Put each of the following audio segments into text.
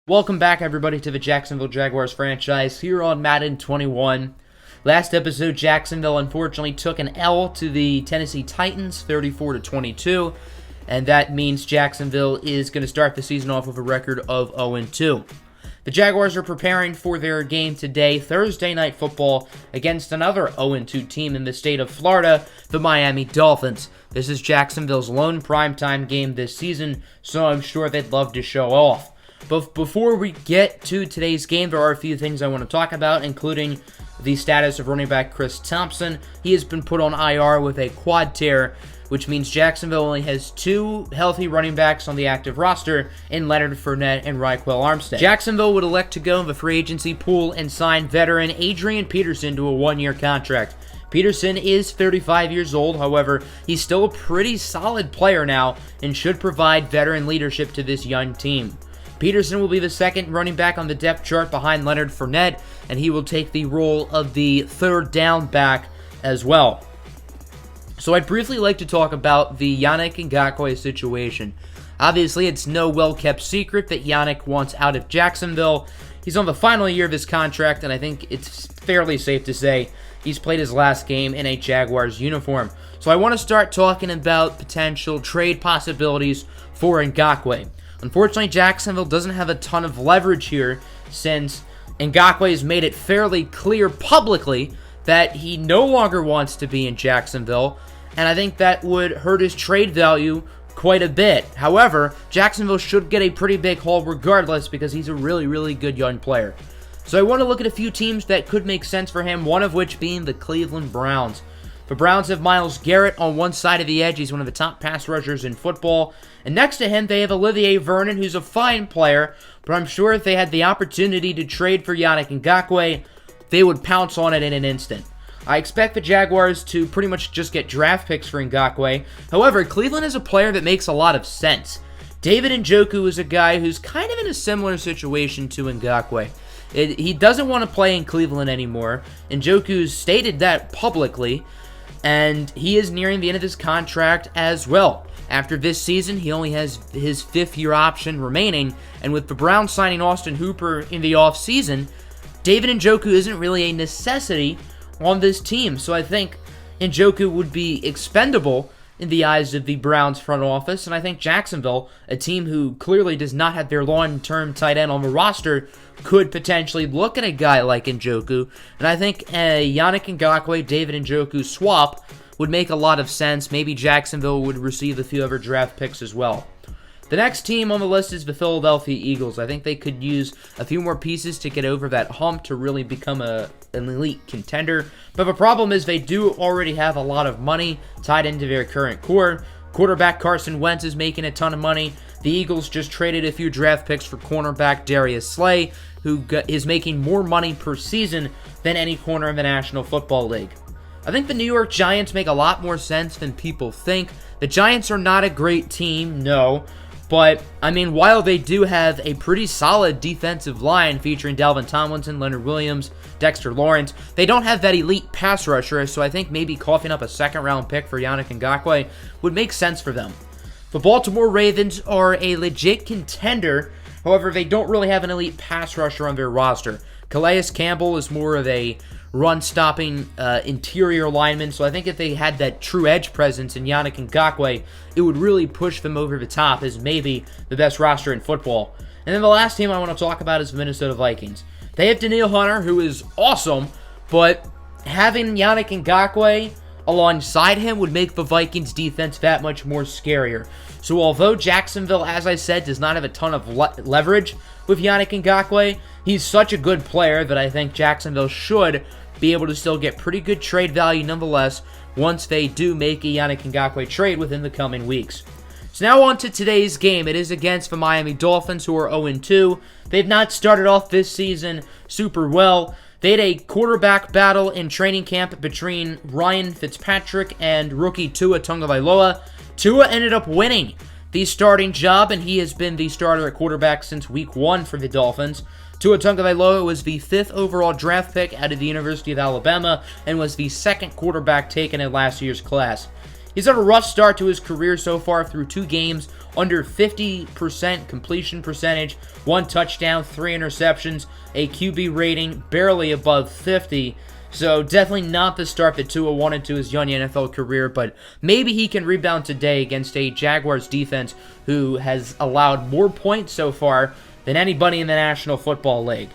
Welcome back, everybody, to the Jacksonville Jaguars franchise here on Madden 21. Last episode, Jacksonville unfortunately took an L to the Tennessee Titans, 34-22, and that means Jacksonville is going to start the season off with a record of 0-2. The Jaguars are preparing for their game today, Thursday Night Football, against another 0-2 team in the state of Florida, the Miami Dolphins. This is Jacksonville's lone primetime game this season, so I'm sure they'd love to show off. But before we get to today's game, there are a few things I want to talk about, including the status of running back Chris Thompson. He has been put on IR with a quad tear, which means Jacksonville only has two healthy running backs on the active roster in Leonard Fournette and Raquel Armstead. Jacksonville would elect to go in the free agency pool and sign veteran Adrian Peterson to a one-year contract. Peterson is 35 years old, however, he's still a pretty solid player now and should provide veteran leadership to this young team. Peterson will be the second running back on the depth chart behind Leonard Fournette, and he will take the role of the third down back as well. So I'd briefly like to talk about the Yannick Ngakoue situation. Obviously, it's no well-kept secret that Yannick wants out of Jacksonville. He's on the final year of his contract, and I think it's fairly safe to say he's played his last game in a Jaguars uniform. So I want to start talking about potential trade possibilities for Ngakoue. Unfortunately, Jacksonville doesn't have a ton of leverage here since Ngakoue has made it fairly clear publicly that he no longer wants to be in Jacksonville, and I think that would hurt his trade value quite a bit. However, Jacksonville should get a pretty big haul regardless because he's a really good young player. So I want to look at a few teams that could make sense for him, one of which being the Cleveland Browns. The Browns have Myles Garrett on one side of the edge. He's one of the top pass rushers in football. And next to him, they have Olivier Vernon, who's a fine player. But I'm sure if they had the opportunity to trade for Yannick Ngakoue, they would pounce on it in an instant. I expect the Jaguars to pretty much just get draft picks for Ngakoue. However, Cleveland is a player that makes a lot of sense. David Njoku is a guy who's kind of in a similar situation to Ngakoue. He doesn't want to play in Cleveland anymore. Njoku's stated that publicly. And he is nearing the end of his contract as well. After this season, he only has his fifth-year option remaining, and with the Browns signing Austin Hooper in the offseason, David Njoku isn't really a necessity on this team. So I think Njoku would be expendable in the eyes of the Browns front office, and I think Jacksonville, a team who clearly does not have their long-term tight end on the roster, could potentially look at a guy like Njoku, and I think a Yannick Ngakoue, David Njoku swap would make a lot of sense. Maybe Jacksonville would receive a few other draft picks as well. The next team on the list is the Philadelphia Eagles. I think they could use a few more pieces to get over that hump to really become an elite contender. But the problem is they do already have a lot of money tied into their current core. Quarterback Carson Wentz is making a ton of money. The Eagles just traded a few draft picks for cornerback Darius Slay, who is making more money per season than any corner in the National Football League. I think the New York Giants make a lot more sense than people think. The Giants are not a great team, no. But, I mean, while they do have a pretty solid defensive line featuring Dalvin Tomlinson, Leonard Williams, Dexter Lawrence, they don't have that elite pass rusher, so I think maybe coughing up a second-round pick for Yannick Ngakoue would make sense for them. The Baltimore Ravens are a legit contender, however, they don't really have an elite pass rusher on their roster. Calais Campbell is more of a run-stopping interior lineman, so I think if they had that true edge presence in Yannick Ngakoue, it would really push them over the top as maybe the best roster in football. And then the last team I want to talk about is the Minnesota Vikings. They have Danielle Hunter, who is awesome, but having Yannick Ngakoue alongside him would make the Vikings defense that much more scarier. So although Jacksonville, as I said, does not have a ton of leverage with Yannick Ngakoue, he's such a good player that I think Jacksonville should be able to still get pretty good trade value nonetheless once they do make a Yannick Ngakoue trade within the coming weeks. So now on to today's game. It is against the Miami Dolphins, who are 0-2. They've not started off this season super well. They had a quarterback battle in training camp between Ryan Fitzpatrick and rookie Tua Tagovailoa. Tua ended up winning the starting job, and he has been the starter at quarterback since week 1 for the Dolphins. Tua Tagovailoa was the 5th overall draft pick out of the University of Alabama and was the 2nd quarterback taken in last year's class. He's had a rough start to his career so far through 2 games, under 50% completion percentage, 1 touchdown, 3 interceptions, a QB rating barely above 50. So definitely not the start that Tua wanted to his young NFL career, but maybe he can rebound today against a Jaguars defense who has allowed more points so far than anybody in the National Football League.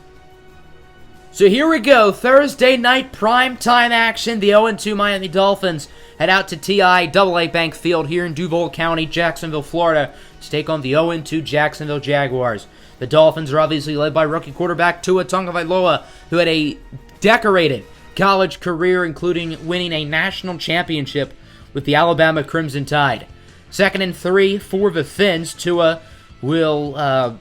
So here we go, Thursday night primetime action. The 0-2 Miami Dolphins head out to TIAA Bank Field here in Duval County, Jacksonville, Florida, to take on the 0-2 Jacksonville Jaguars. The Dolphins are obviously led by rookie quarterback Tua Tagovailoa, who had a decorated college career, including winning a national championship with the Alabama Crimson Tide. 2nd and 3 for the Fins. Tua will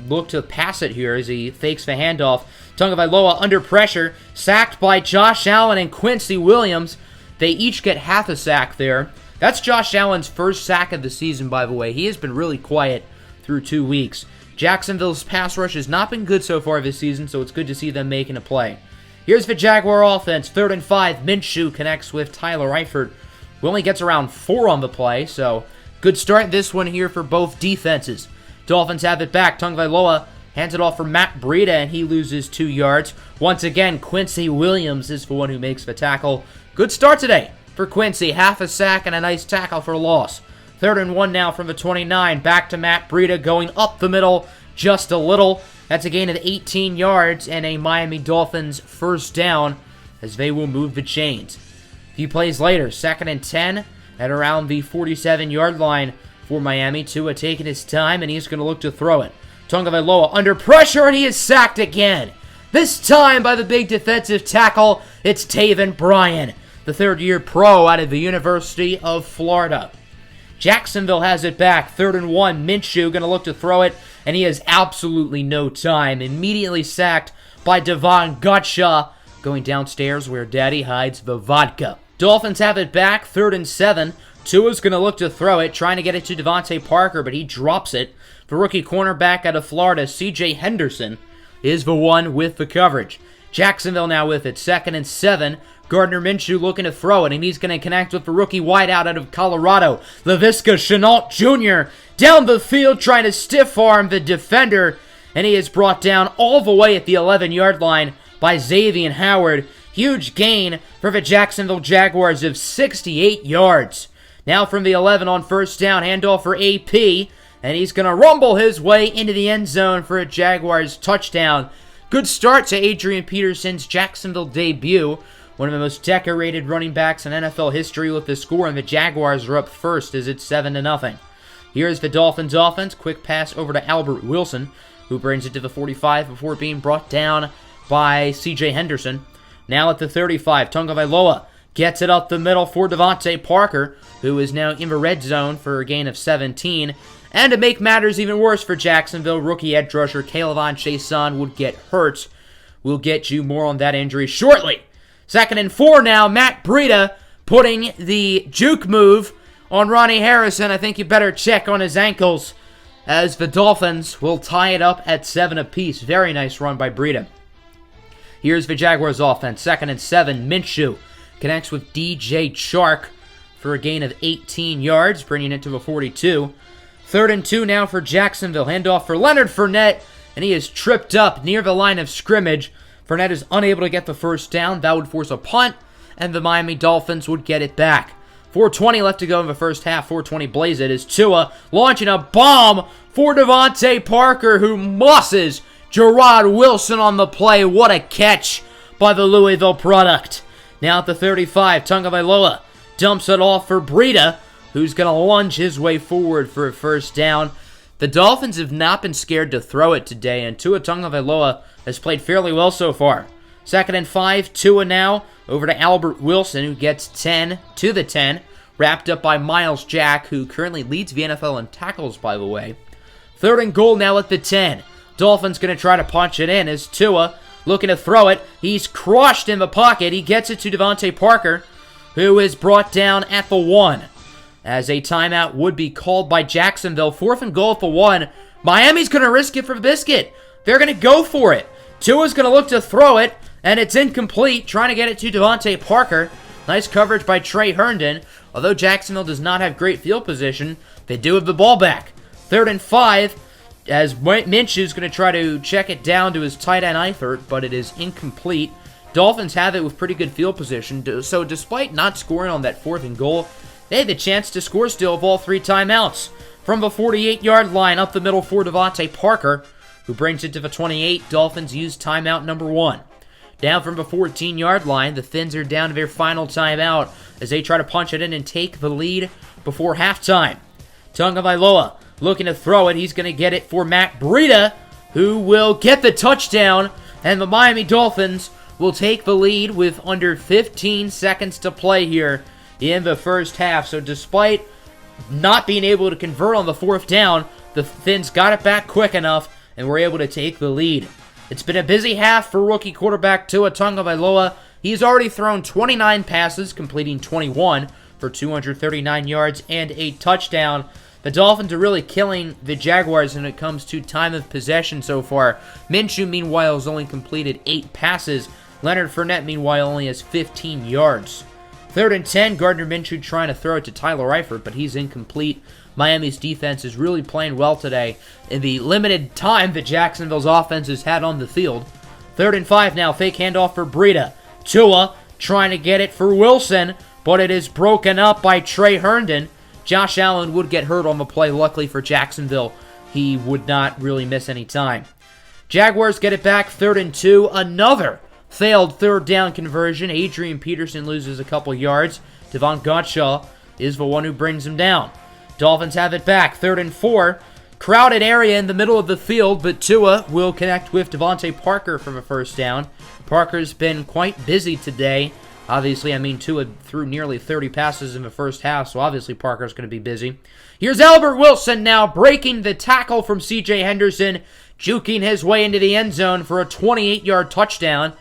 look to pass it here as he fakes the handoff. Tagovailoa under pressure, sacked by Josh Allen and Quincy Williams. They each get half a sack there. That's Josh Allen's first sack of the season, by the way. He has been really quiet through 2 weeks. Jacksonville's pass rush has not been good so far this season, so it's good to see them making a play. Here's the Jaguar offense. 3rd and 5. Minshew connects with Tyler Eifert, who only gets around 4 on the play, so good start this one here for both defenses. Dolphins have it back. Tagovailoa hands it off for Matt Breida, and he loses 2 yards. Once again, Quincy Williams is the one who makes the tackle. Good start today for Quincy. Half a sack and a nice tackle for a loss. 3rd and 1 now from the 29. Back to Matt Breida, going up the middle just a little. That's a gain of 18 yards and a Miami Dolphins first down as they will move the chains. A few plays later, 2nd and 10 at around the 47-yard line for Miami. Tua taking his time, and he's going to look to throw it. Tagovailoa under pressure, and he is sacked again. This time by the big defensive tackle, it's Taven Bryan, the 3rd-year pro out of the University of Florida. Jacksonville has it back. 3rd and 1. Minshew going to look to throw it, and he has absolutely no time. Immediately sacked by Devon Gottschall, going downstairs where Daddy hides the vodka. Dolphins have it back. 3rd and 7. Tua's going to look to throw it, trying to get it to Devontae Parker, but he drops it. The rookie cornerback out of Florida, C.J. Henderson, is the one with the coverage. Jacksonville now with it. 2nd and 7. Gardner Minshew looking to throw it, and he's going to connect with the rookie wideout out of Colorado, Laviska Shenault Jr., down the field trying to stiff-arm the defender, and he is brought down all the way at the 11-yard line by Xavier Howard. Huge gain for the Jacksonville Jaguars of 68 yards. Now from the 11 on first down, handoff for AP, and he's going to rumble his way into the end zone for a Jaguars touchdown. Good start to Adrian Peterson's Jacksonville debut. One of the most decorated running backs in NFL history with the score, and the Jaguars are up first as it's 7-0. Here's the Dolphins offense. Quick pass over to Albert Wilson, who brings it to the 45 before being brought down by C.J. Henderson. Now at the 35, Tagovailoa gets it up the middle for Devontae Parker, who is now in the red zone for a gain of 17. And to make matters even worse for Jacksonville, rookie edge rusher K'Lavon Chaisson would get hurt. We'll get you more on that injury shortly. 2nd and 4 now. Matt Breida putting the juke move on Ronnie Harrison. I think you better check on his ankles as the Dolphins will tie it up at 7 apiece. Very nice run by Breida. Here's the Jaguars offense. 2nd and 7. Minshew connects with DJ Chark for a gain of 18 yards, bringing it to the 42. 3rd and 2 now for Jacksonville. Handoff for Leonard Fournette, and he is tripped up near the line of scrimmage. Fournette is unable to get the first down. That would force a punt, and the Miami Dolphins would get it back. 4:20 left to go in the first half. 4:20 blaze it as Tua launching a bomb for Devontae Parker, who mosses Gerard Wilson on the play. What a catch by the Louisville product. Now at the 35, Tagovailoa dumps it off for Breida, who's going to lunge his way forward for a first down. The Dolphins have not been scared to throw it today, and Tua Tagovailoa has played fairly well so far. 2nd and 5, Tua now over to Albert Wilson, who gets 10 to the 10, wrapped up by Miles Jack, who currently leads the NFL in tackles, by the way. 3rd and goal now at the 10. Dolphins going to try to punch it in as Tua looking to throw it. He's crushed in the pocket. He gets it to Devontae Parker, who is brought down at the 1. As a timeout would be called by Jacksonville. 4th and goal at the 1. Miami's going to risk it for the biscuit. They're going to go for it. Tua's going to look to throw it, and it's incomplete. Trying to get it to Devontae Parker, Nice coverage by Trey Herndon. Although Jacksonville does not have great field position, they do have the ball back. 3rd and 5, as Minshew's going to try to check it down to his tight end Eifert, but it is incomplete. Dolphins have it with pretty good field position, so despite not scoring on that 4th and goal, they had the chance to score still of all 3 timeouts. From the 48-yard line, up the middle for Devontae Parker, who brings it to the 28. Dolphins use timeout number 1. Down from the 14-yard line, the Fins are down to their final timeout as they try to punch it in and take the lead before halftime. Tagovailoa looking to throw it. He's going to get it for Matt Breida, who will get the touchdown, and the Miami Dolphins will take the lead with under 15 seconds to play here in the first half. So despite not being able to convert on the 4th down, the Fins got it back quick enough and were able to take the lead. It's been a busy half for rookie quarterback Tua Tagovailoa. He's already thrown 29 passes, completing 21 for 239 yards and a touchdown. The Dolphins are really killing the Jaguars when it comes to time of possession so far. Minshew, meanwhile, has only completed 8 passes. Leonard Fournette, meanwhile, only has 15 yards. 3rd and 10, Gardner Minshew trying to throw it to Tyler Eifert, but he's incomplete. Miami's defense is really playing well today in the limited time that Jacksonville's offense has had on the field. 3rd and 5 now, fake handoff for Breida. Tua trying to get it for Wilson, but it is broken up by Trey Herndon. Josh Allen would get hurt on the play. Luckily for Jacksonville, he would not really miss any time. Jaguars get it back, 3rd and 2. Another failed 3rd down conversion. Adrian Peterson loses a couple yards. Devon Gottschall is the one who brings him down. Dolphins have it back, 3rd and 4. Crowded area in the middle of the field, but Tua will connect with Devontae Parker from a 1st down. Parker's been quite busy today. Obviously, Tua threw nearly 30 passes in the first half, so obviously Parker's going to be busy. Here's Albert Wilson now breaking the tackle from C.J. Henderson, juking his way into the end zone for a 28-yard touchdown.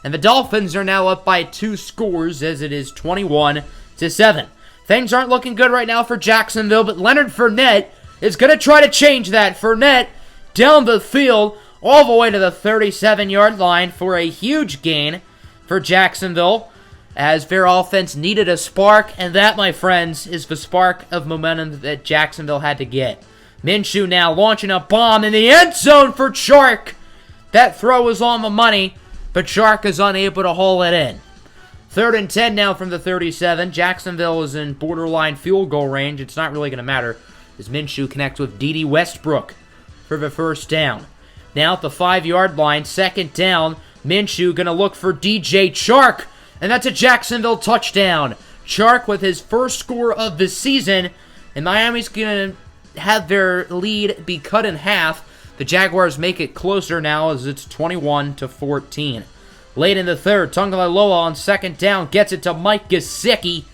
And the Dolphins are now up by 2 scores as it is 21-7. Things aren't looking good right now for Jacksonville, but Leonard Fournette is going to try to change that. Fournette down the field all the way to the 37-yard line for a huge gain for Jacksonville, as their offense needed a spark, and that, my friends, is the spark of momentum that Jacksonville had to get. Minshew now launching a bomb in the end zone for Chark. That throw was on the money, but Chark is unable to haul it in. 3rd and 10 now from the 37. Jacksonville is in borderline field goal range. It's not really going to matter as Minshew connects with D.D. Westbrook for the 1st down. Now at the 5-yard line, 2nd down, Minshew going to look for DJ Chark, and that's a Jacksonville touchdown. Chark with his 1st score of the season, and Miami's going to have their lead be cut in half. The Jaguars make it closer now as it's 21-14. Late in the 3rd, Tagovailoa on 2nd down gets it to Mike Gesicki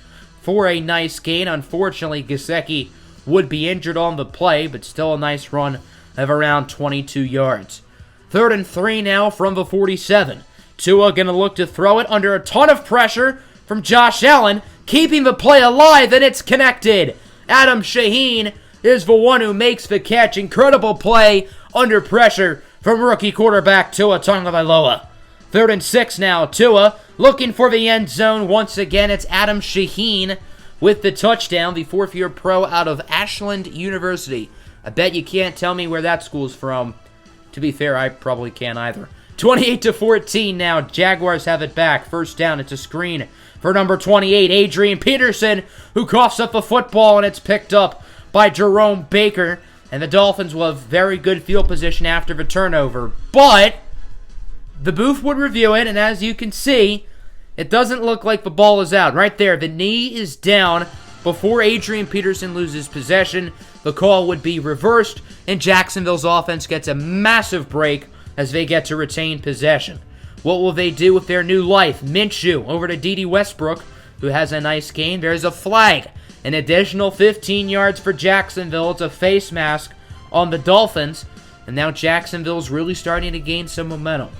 for a nice gain. Unfortunately, Gesicki would be injured on the play, but still a nice run of around 22 yards. 3rd and 3 now from the 47. Tua going to look to throw it under a ton of pressure from Josh Allen, keeping the play alive, and it's connected. Adam Shaheen is the one who makes the catch. Incredible play under pressure from rookie quarterback Tua Tagovailoa. 3rd and 6 now. Tua looking for the end zone. Once again, it's Adam Shaheen with the touchdown, the 4th-year pro out of Ashland University. I bet you can't tell me where that school's from. To be fair, I probably can't either. 28-14 now. Jaguars have it back. 1st down. It's a screen for number 28, Adrian Peterson, who coughs up a football, and it's picked up by Jerome Baker. And the Dolphins will have very good field position after the turnover. But the booth would review it, and as you can see, it doesn't look like the ball is out. Right there, the knee is down before Adrian Peterson loses possession. The call would be reversed, and Jacksonville's offense gets a massive break as they get to retain possession. What will they do with their new life? Minshew over to D.D. Westbrook, who has a nice gain. There's a flag. An additional 15 yards for Jacksonville. It's a face mask on the Dolphins, and now Jacksonville's really starting to gain some momentum.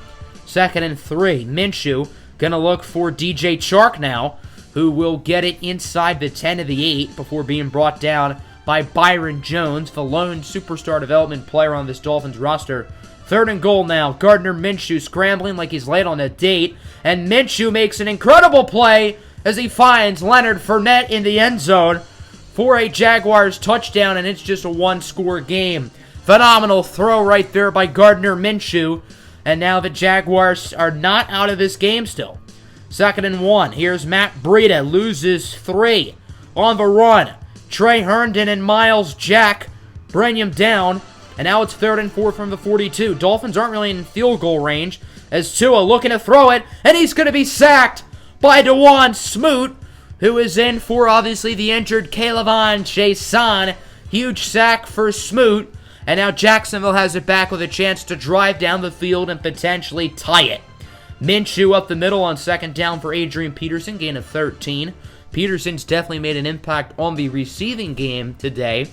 2nd and 3. Minshew going to look for DJ Chark now, who will get it inside the 10 of the 8 before being brought down by Byron Jones, the lone superstar development player on this Dolphins roster. 3rd and goal now. Gardner Minshew scrambling like he's late on a date, and Minshew makes an incredible play as he finds Leonard Fournette in the end zone for a Jaguars touchdown, and it's just a one-score game. Phenomenal throw right there by Gardner Minshew, and now the Jaguars are not out of this game still. 2nd and 1. Here's Matt Breida, loses 3 on the run. Trey Herndon and Miles Jack bring him down, and now it's 3rd and 4 from the 42. Dolphins aren't really in field goal range as Tua looking to throw it, and he's going to be sacked by DeJuan Smoot, who is in for, obviously, the injured K'Lavon Chaisson. Huge sack for Smoot, and now Jacksonville has it back with a chance to drive down the field and potentially tie it. Minshew up the middle on 2nd down for Adrian Peterson, gain of 13. Peterson's definitely made an impact on the receiving game today.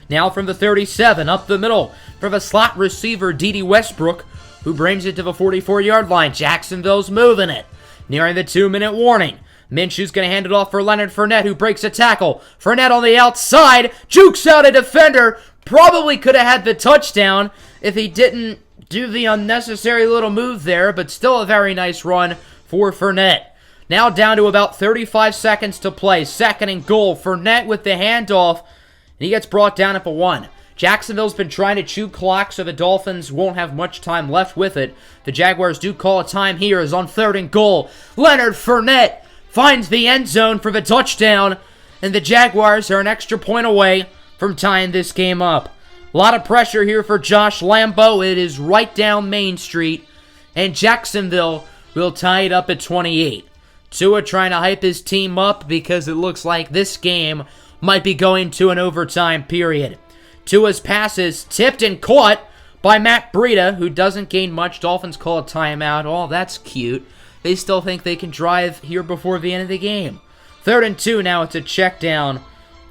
Now from the 37, up the middle for the slot receiver, Dede Westbrook, who brings it to the 44-yard line. Jacksonville's moving it. Nearing the 2-minute warning. Minshew's going to hand it off for Leonard Fournette, who breaks a tackle. Fournette on the outside, jukes out a defender. Probably could have had the touchdown if he didn't do the unnecessary little move there, but still a very nice run for Fournette. Now down to about 35 seconds to play. 2nd and goal. Fournette with the handoff, and he gets brought down at the 1. Jacksonville's been trying to chew clock, so the Dolphins won't have much time left with it. The Jaguars do call a time here, as on 3rd and goal, Leonard Fournette finds the end zone for the touchdown, and the Jaguars are an extra point away from tying this game up. A lot of pressure here for Josh Lambo. It is right down Main Street, and Jacksonville will tie it up at 28. Tua trying to hype his team up because it looks like this game might be going to an overtime period. Tua's passes tipped and caught by Matt Breida, who doesn't gain much. Dolphins call a timeout. Oh, that's cute. They still think they can drive here before the end of the game. 3rd and 2 now. It's a check down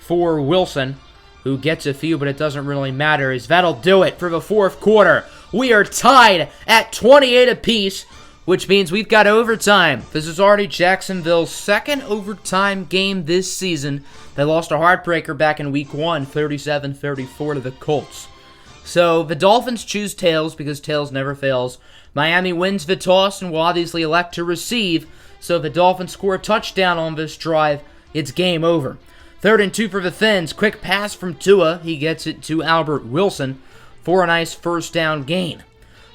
for Wilson, who gets a few, but it doesn't really matter, as that'll do it for the 4th quarter. We are tied at 28 apiece, which means we've got overtime. This is already Jacksonville's 2nd overtime game this season. They lost a heartbreaker back in week 1, 37-34 to the Colts. So the Dolphins choose tails because tails never fails. Miami wins the toss and will obviously elect to receive. So if the Dolphins score a touchdown on this drive, it's game over. 3rd and 2 for the Fins. Quick pass from Tua. He gets it to Albert Wilson for a nice 1st down gain.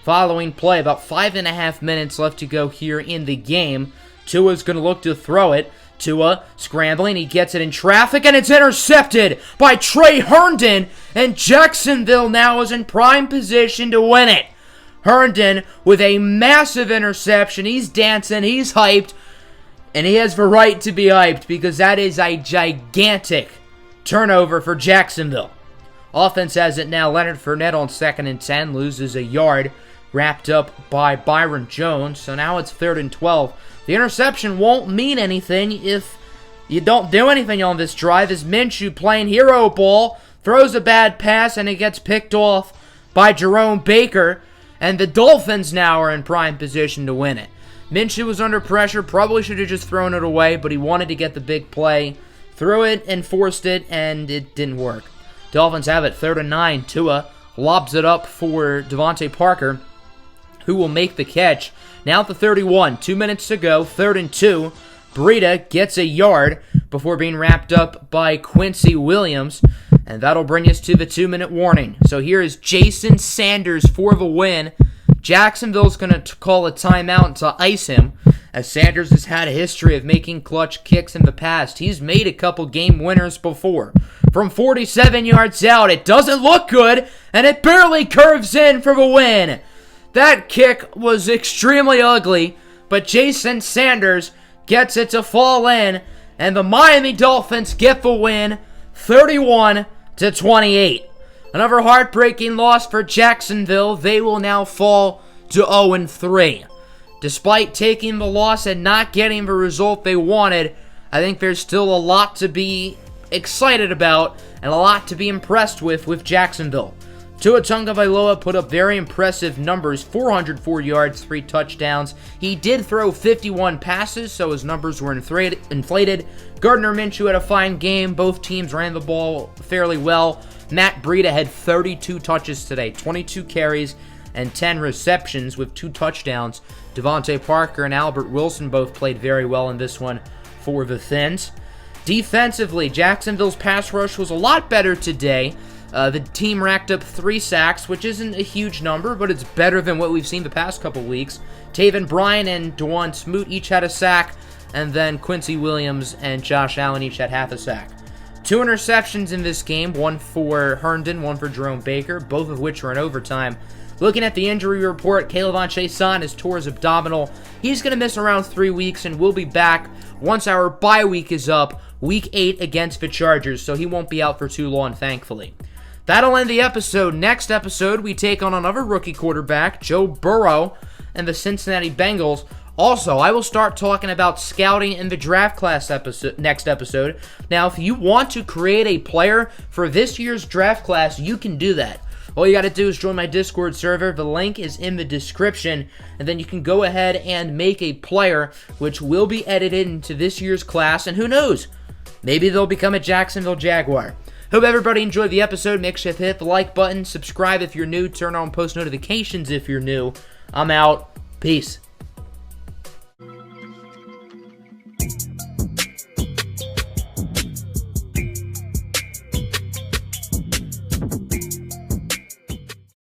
Following play, about 5.5 minutes left to go here in the game. Tua's going to look to throw it. Tua scrambling, he gets it in traffic, and it's intercepted by Trey Herndon, and Jacksonville now is in prime position to win it. Herndon with a massive interception. He's dancing, he's hyped, and he has the right to be hyped because that is a gigantic turnover for Jacksonville. Offense has it now. Leonard Fournette on 2nd and 10 loses a yard, wrapped up by Byron Jones. So now it's 3rd and 12. The interception won't mean anything if you don't do anything on this drive, as Minshew playing hero ball, throws a bad pass, and it gets picked off by Jerome Baker, and the Dolphins now are in prime position to win it. Minshew was under pressure, probably should have just thrown it away, but he wanted to get the big play, threw it and forced it, and it didn't work. Dolphins have it, 3rd and 9. Tua lobs it up for Devontae Parker, who will make the catch. Now at the 31, 2 minutes to go, 3rd and 2. Breida gets a yard before being wrapped up by Quincy Williams, and that'll bring us to the 2-minute warning. So here is Jason Sanders for the win. Jacksonville's going to call a timeout to ice him, as Sanders has had a history of making clutch kicks in the past. He's made a couple game winners before. From 47 yards out, it doesn't look good, and it barely curves in for the win. That kick was extremely ugly, but Jason Sanders gets it to fall in, and the Miami Dolphins get the win, 31-28. Another heartbreaking loss for Jacksonville. They will now fall to 0-3. Despite taking the loss and not getting the result they wanted, I think there's still a lot to be excited about and a lot to be impressed with Jacksonville. Tua Tagovailoa put up very impressive numbers, 404 yards, 3 touchdowns. He did throw 51 passes, so his numbers were inflated. Gardner Minshew had a fine game. Both teams ran the ball fairly well. Matt Breida had 32 touches today, 22 carries, and 10 receptions with 2 touchdowns. Devontae Parker and Albert Wilson both played very well in this one for the Fins. Defensively, Jacksonville's pass rush was a lot better today. The team racked up 3 sacks, which isn't a huge number, but it's better than what we've seen the past couple weeks. Taven Bryan and DeJuan Smoot each had a sack, and then Quincy Williams and Josh Allen each had half a sack. 2 interceptions in this game, one for Herndon, one for Jerome Baker, both of which were in overtime. Looking at the injury report, K'Lavon Chaisson has tore his abdominal. He's going to miss around 3 weeks and will be back once our bye week is up, week 8 against the Chargers, so he won't be out for too long, thankfully. That'll end the episode. Next episode, we take on another rookie quarterback, Joe Burrow, and the Cincinnati Bengals. Also, I will start talking about scouting in the draft class next episode. Now, if you want to create a player for this year's draft class, you can do that. All you got to do is join my Discord server. The link is in the description, and then you can go ahead and make a player which will be edited into this year's class, and who knows, maybe they'll become a Jacksonville Jaguar. Hope everybody enjoyed the episode. Make sure to hit the like button, subscribe if you're new, turn on post notifications if you're new. I'm out. Peace.